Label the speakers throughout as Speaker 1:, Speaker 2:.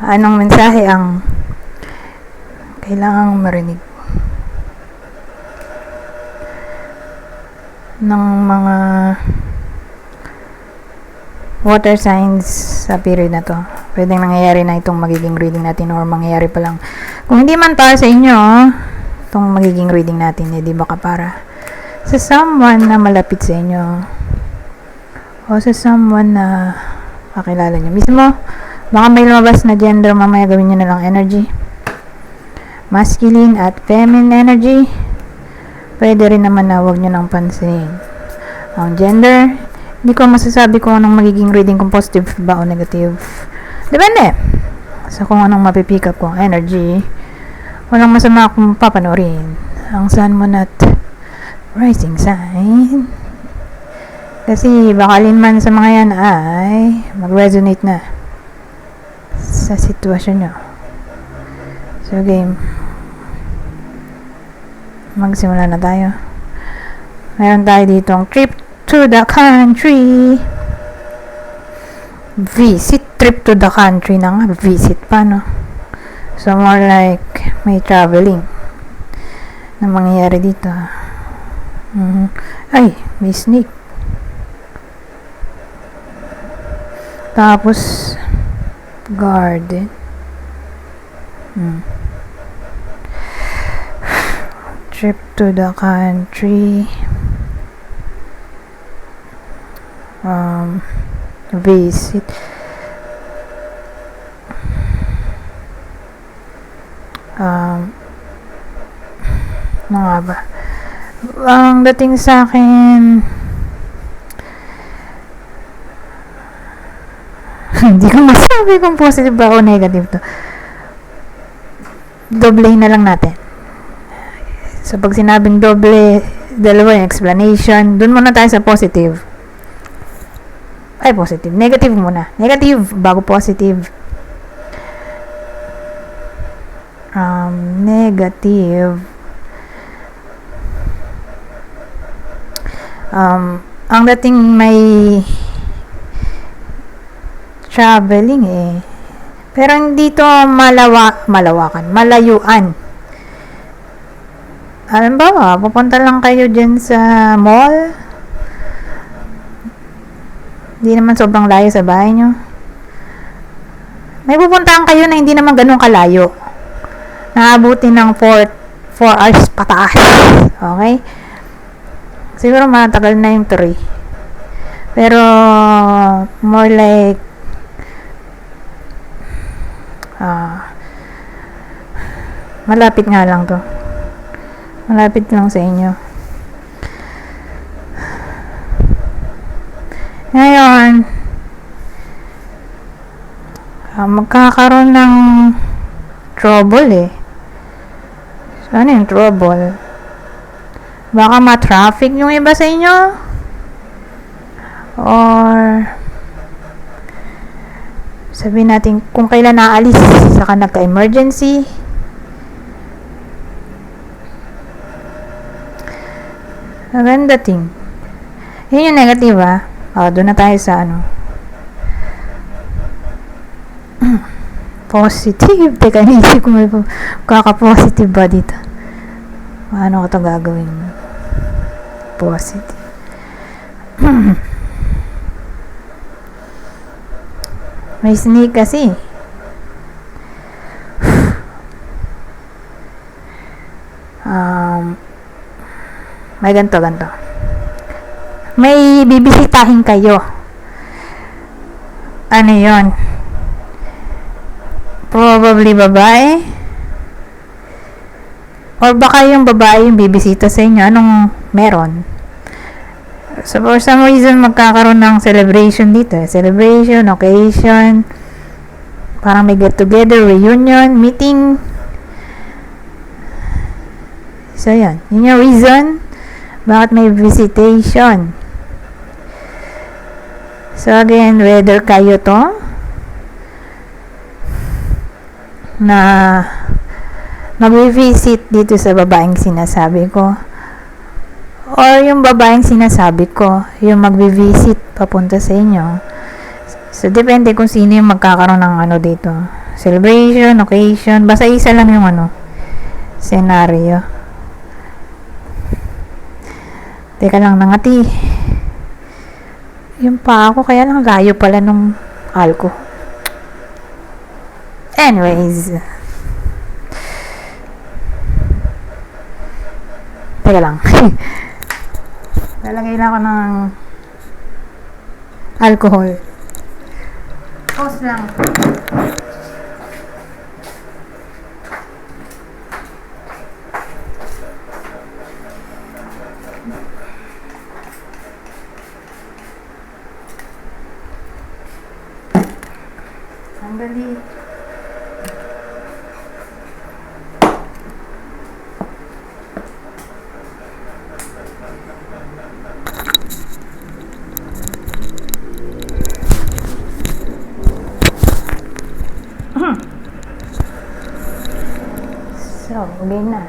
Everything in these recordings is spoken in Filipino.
Speaker 1: Anong mensahe ang kailangang marinig ng mga water signs sa period na to? Pwedeng nangyayari na itong magiging reading natin or mangyayari pa lang. Kung hindi man para sa inyo, itong magiging reading natin, di baka para sa someone na malapit sa inyo o sa someone na kakilala nyo mismo. Baka may lumabas na gender, mamaya gawin nyo na lang energy. Masculine at feminine energy. Pwede rin naman na huwag nyo nang pansinin ang gender. Hindi ko masasabi kung anong magiging reading, kung positive ba o negative. Depende sa kung anong mapipick up kong energy. Walang masama kung papanoorin ang sun, moon at rising sign. Kasi baka man sa mga yan ay mag-resonate na sa sitwasyon nyo. So game, magsimula na tayo. Meron tayo ditong trip to the country. Trip to the country na nga. Visit pa, no? So more like may traveling na mangyayari dito. Ay, may snake. Tapos garden. Trip to the country. Visit. Ano nga ba? Ang dating sa akin, hindi ko masabi kung positive ba o negative to. Doble na lang natin. So pag sinabing doble, dalawa yung explanation. Dun muna tayo sa positive. Ay, positive. Negative muna. Negative bago positive. Negative. Ang dating may traveling eh. Pero hindi to malawakan. Malayuan. Alam ba, pupunta lang kayo dyan sa mall. Hindi naman sobrang layo sa bahay nyo. May pupuntahan kayo na hindi naman ganun kalayo. Naabuti ng 4 hours pataas. Okay? Siguro matagal na yung 3. Pero more like malapit nga lang to. Malapit lang sa inyo. Ngayon, magkakaroon ng trouble eh. So, ano yung trouble? Baka ma-traffic yung iba sa inyo? Or sabihin natin kung kailan naalis, saka nagka-emergency. Maganda ting. Yun yung negative ah. Doon na tayo sa ano. Positive. Teka, hindi ko may kaka-positive ba dito. Paano ko ito gagawin? Positive. May snake kasi. May ganito. May bibisitahin kayo. Ano yon? Probably babae. Or baka yung babae yung bibisita sa inyo. Anong meron? So for some reason magkakaroon ng celebration dito. Celebration, occasion. Parang may get together, reunion, meeting. So yan. Yun yung reason bakit may visitation. So again, whether kayo to na mag-visit dito sa babaeng sinasabi ko, or yung babaeng sinasabi ko yung mag-visit papunta sa inyo. So depende kung sino yung magkakaroon ng ano dito, celebration, occasion, basta isa lang yung scenario. Teka lang, nangati. Yung pa ako, kaya lang layo pala nung alcohol. Anyways. Teka lang. Lalagay lang ako ng alcohol. Pause lang. Sandali. So, okay na.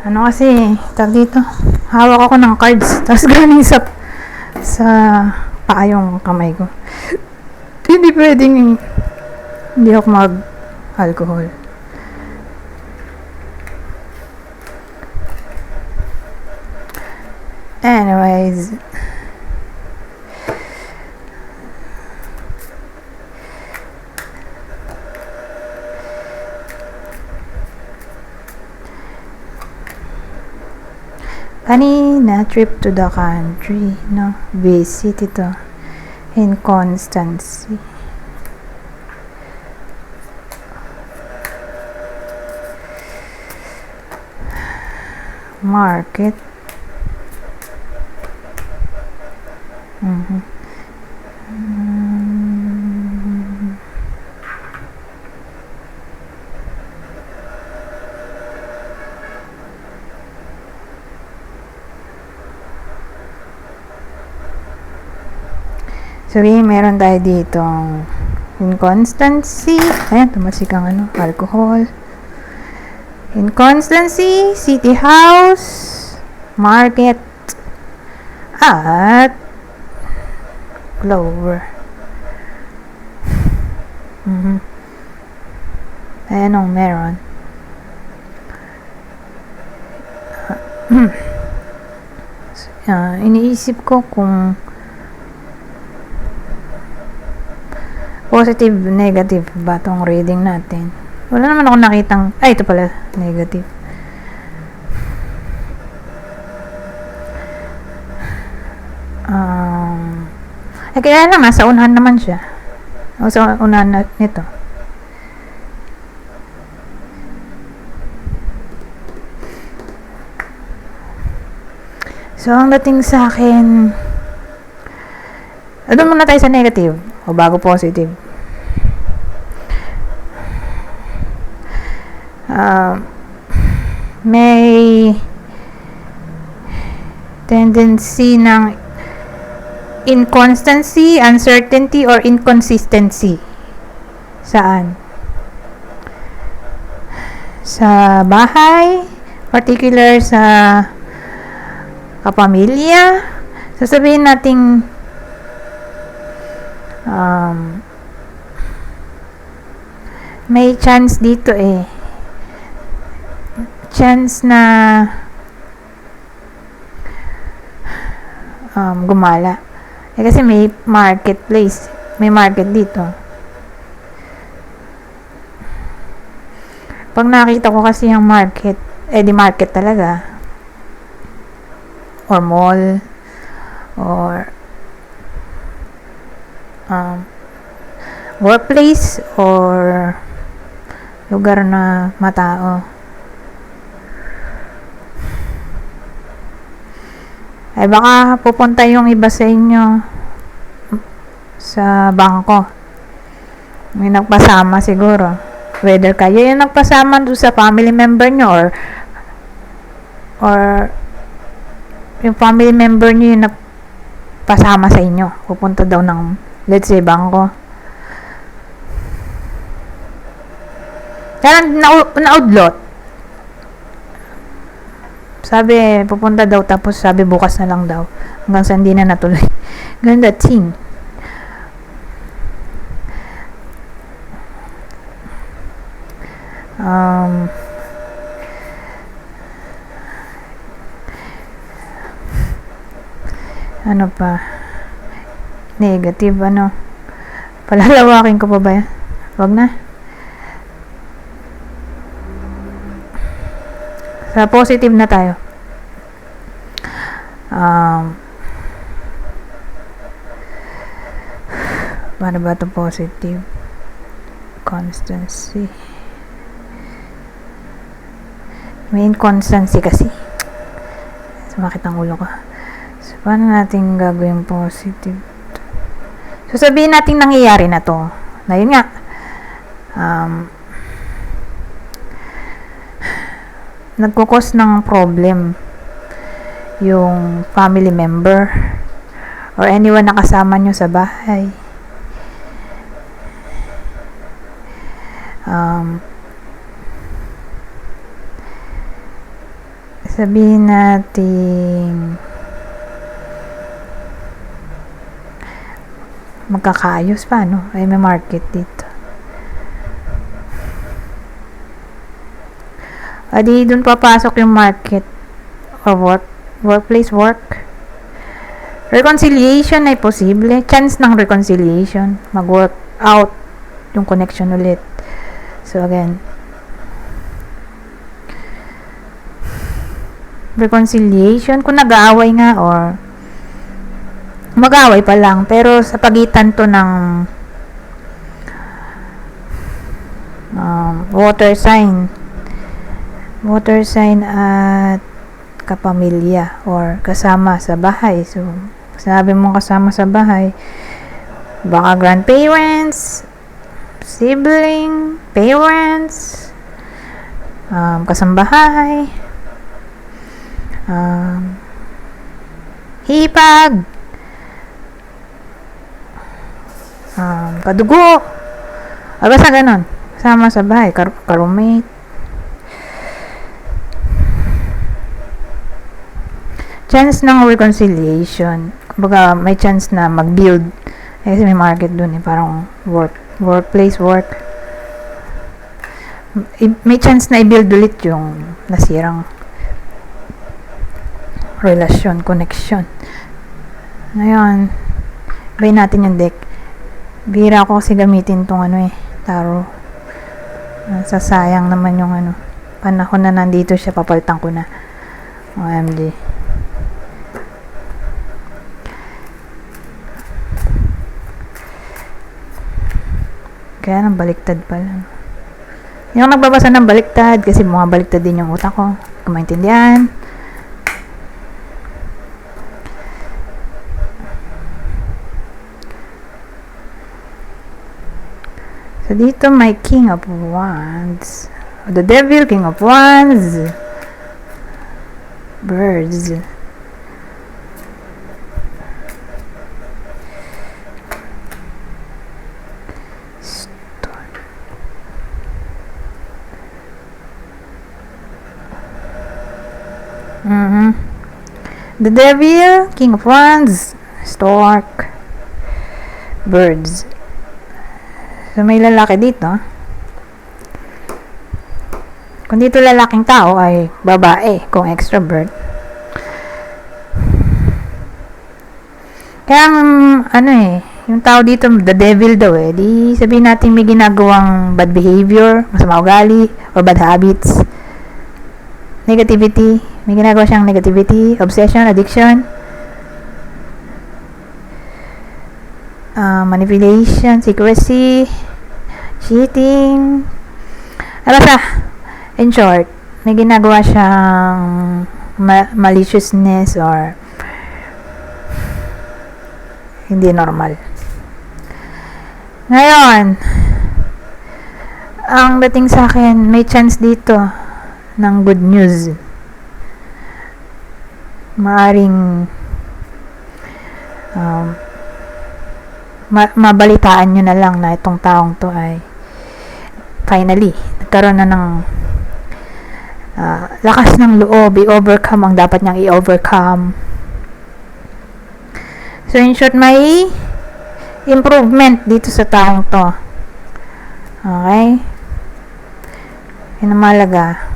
Speaker 1: Ano kasi, tag dito, hawak ako ng cards, tapos galing sa paa yung kamay ko. Hindi pwedeng hindi ako mag-alcohol. Anyways, kanina, trip to the country, no? Visit ito. In Constancy. Market. So, meron tayo dito inconstancy. Ayan, tumasik ang alcohol. Inconstancy, city house, market, at Clover. Ayan ang meron. Iniisip ko kung positive, negative ba itong reading natin. Wala naman ako nakitang, ito pala, negative. Kaya lang, nasa unahan naman siya. O sa unahan nito. So, ang dating sa akin, doon muna tayo sa negative o bago positive. May tendency ng inconstancy, uncertainty, or inconsistency. Saan? Sa bahay, particular sa kapamilya. Sasabihin nating may chance dito chance na gumala. Kasi may marketplace, may market dito. Pag nakita ko kasi yung market, di market talaga, or mall, or workplace, or lugar na matao. Baka pupunta yung iba sa inyo sa bangko. May nagpasama siguro. Whether kayo yung nagpasama doon sa family member nyo, or yung family member nyo yung nagpasama sa inyo. Pupunta daw ng, let's say, bangko. Kaya na-outlaw. Sabi, pupunta daw, tapos sabi bukas na lang daw. Hanggang sa hindi na natuloy. Ganda thing. Um, ano pa? Negative, ano? Palalawakin ko pa ba yan? Wag na. Sa positive na tayo. Paano ba ito positive? Constancy. May inconstancy kasi. Sumakit ang ulo ko. So, paano natin gagawin positive? So, sabihin natin nangyayari na to. Na yun nga. Nagkukos ng problem yung family member or anyone na kasama nyo sa bahay. Sabihin natin magkakaayos pa, no? Ay, may market dito. Adi, dun papasok yung market or workplace work. Reconciliation ay posible. Chance ng reconciliation. Mag-work out yung connection ulit. So, again, reconciliation, kung nag-aaway nga or mag-aaway pa lang, pero sa pagitan to ng water sign at kapamilya or kasama sa bahay. So, sinabi mong kasama sa bahay, baka grandparents, sibling, parents, kasambahay, hipag, kadugo, basta ganon, kasama sa bahay, karumate. Chance ng reconciliation. Kumbaga, may chance na mag-build. Kasi may market dun eh. Parang workplace work. May chance na i-build ulit yung nasirang relasyon, connection. Ngayon, bayin natin yung deck. Bihira ako kasi gamitin tong tarot. Sasayang naman yung panahon na nandito siya, papalitan ko na. OMG. Kaya nang baliktad pala. Yung nagbabasa ng baliktad, kasi mga baliktad din yung utak ko. Kung maintindihan. So, dito may King of Wands. The Devil, King of Wands. Birds. The Devil, King of Wands, Stork, Birds. So, may lalaki dito. Kung dito lalaking tao ay babae, kung extrovert. Kaya, yung tao dito, the devil daw di sabihin natin may ginagawang bad behavior, masama ugali, or bad habits, negativity, may ginagawa siyang negativity, obsession, addiction, manipulation, secrecy, cheating. In short, may ginagawa siyang maliciousness or hindi normal. Ngayon, ang dating sa akin, may chance dito ng good news. Maaring mabalitaan nyo na lang na itong taong to ay finally nagkaroon na ng lakas ng loob, i-overcome ang dapat niyang i-overcome. So in short, may improvement dito sa taong to. Okay? Yan ang mahalaga.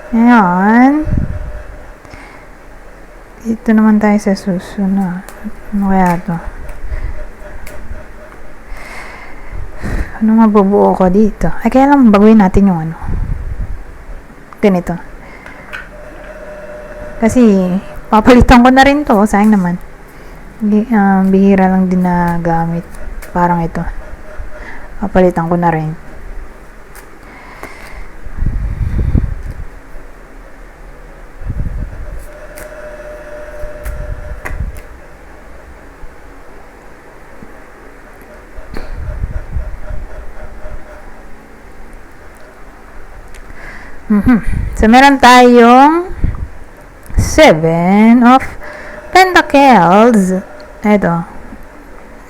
Speaker 1: Ngayon, dito naman tayo sa susunod. Ano kaya to? Ano mabubuo ko dito? Ay, kaya lang baguhin natin yung ano. Ganito. Kasi, papalitan ko na rin to. Sayang naman. Bihira lang din na gamit. Parang ito. Papalitan ko na rin. So, meron tayong 7 of Pentacles. Ito.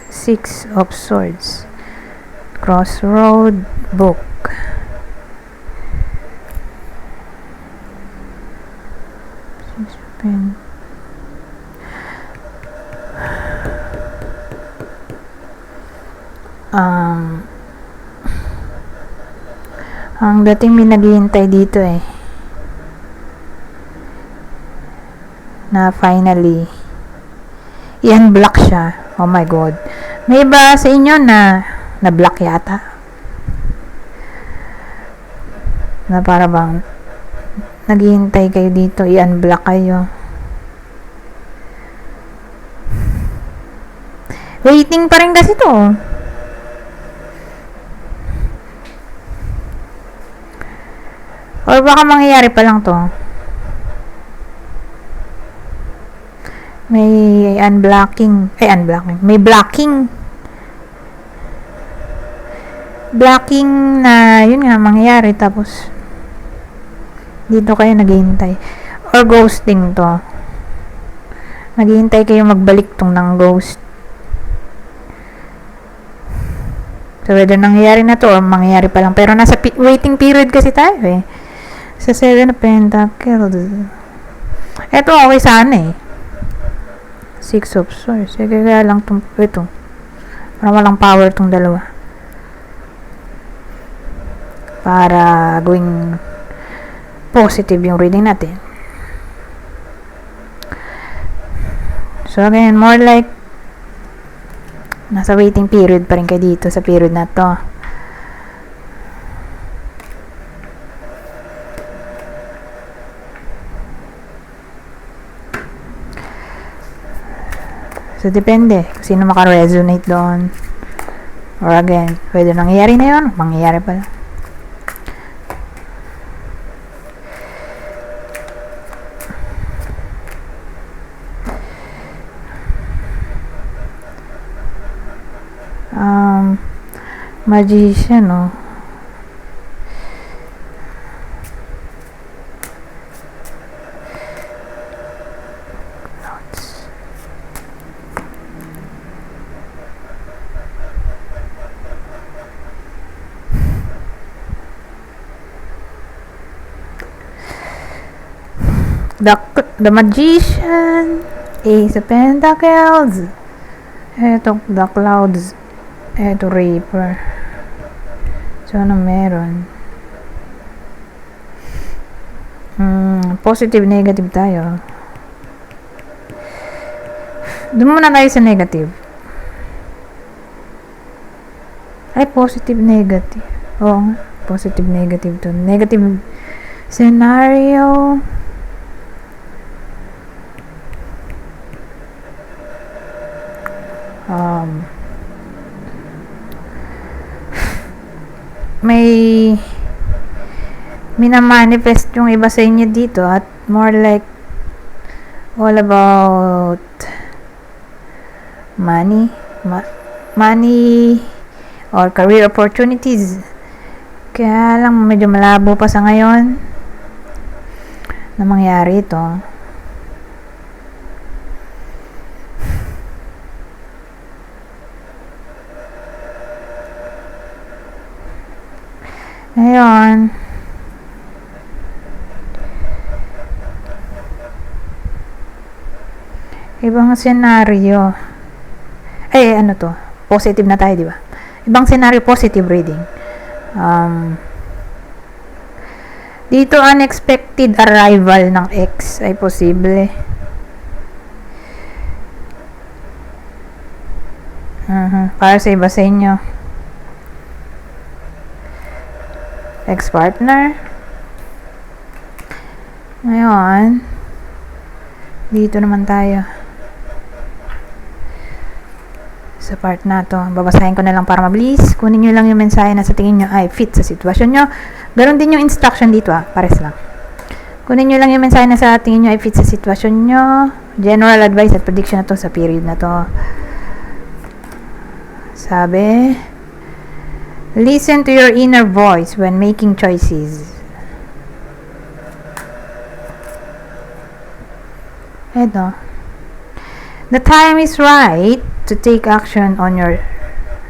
Speaker 1: 6 of Swords. Crossroad Book. Ang dating may naghihintay dito na finally i-unblock siya. Oh my god. May iba sa inyo na na-block yata? Na para bang naghihintay kayo dito, i-unblock kayo. Waiting pa rin kasi to. Or baka mangyayari pa lang to. May unblocking. May blocking. Blocking na, yun nga, mangyayari. Tapos, dito kayo naghihintay. Or ghosting to. Naghihintay kayo magbalik tong ng ghost. So, whether nangyayari na to or mangyayari pa lang. Pero nasa waiting period kasi tayo Sa 7 of Pentacles. Ito okay sana 6 of Swords. Kaya lang ito. Parang walang power tong dalawa. Para going positive yung reading natin. So again, more like nasa waiting period pa rin kayo dito sa period na to. So, depende kung sino maka-resonate doon. Or again, pwede nangyayari na yun, mangyayari pala. Magician, The Magician, Ace of Pentacles, eto The Clouds, eto Reaper. So, ano meron? Positive, negative tayo. Doon muna tayo sa negative. Ay, positive, negative. Oo nga, positive, negative to. Negative scenario. May minamanifest yung iba sa inyo dito at more like all about money or career opportunities. Kaya lang medyo malabo pa sa ngayon na mangyari ito. Ayun. Ibang senaryo. Ano to? Positive na tayo, di ba? Ibang senaryo, positive reading. Dito, unexpected arrival ng ex ay posible. Para sa iba sa inyo. Ex-partner. Ngayon, dito naman tayo. Sa part na to, babasahin ko na lang para mabilis. Kunin nyo lang yung mensahe na sa tingin nyo ay fit sa sitwasyon nyo. Ganon din yung instruction dito pares lang. Kunin nyo lang yung mensahe na sa tingin nyo ay fit sa sitwasyon nyo. General advice at prediction na to sa period na to. Sabi, listen to your inner voice when making choices. Eto. The time is right to take action on your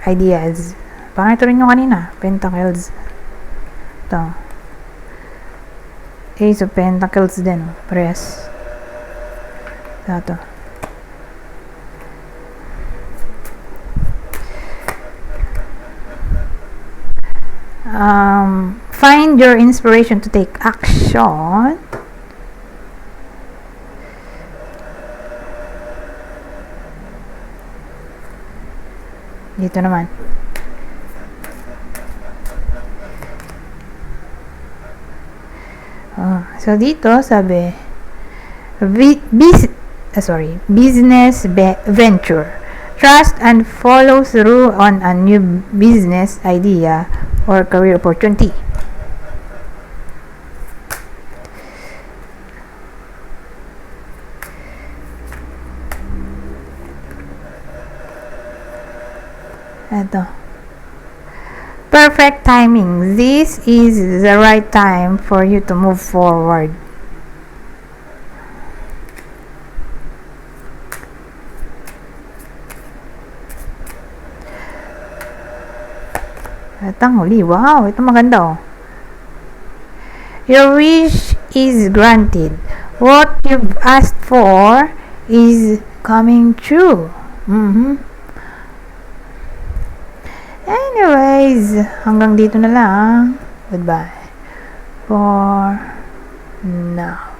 Speaker 1: ideas. Parang ito rin yung kanina. Pentacles. Ito. Ace of Pentacles din. Press. Ito. Find your inspiration to take action. Dito naman. So dito sabi business venture. Trust and follow through on a new business idea or career opportunity. Ito. Perfect timing. This is the right time for you to move forward. Itang huli. Wow, ito maganda Your wish is granted. What you've asked for is coming true. Anyways, hanggang dito na lang. Goodbye for now.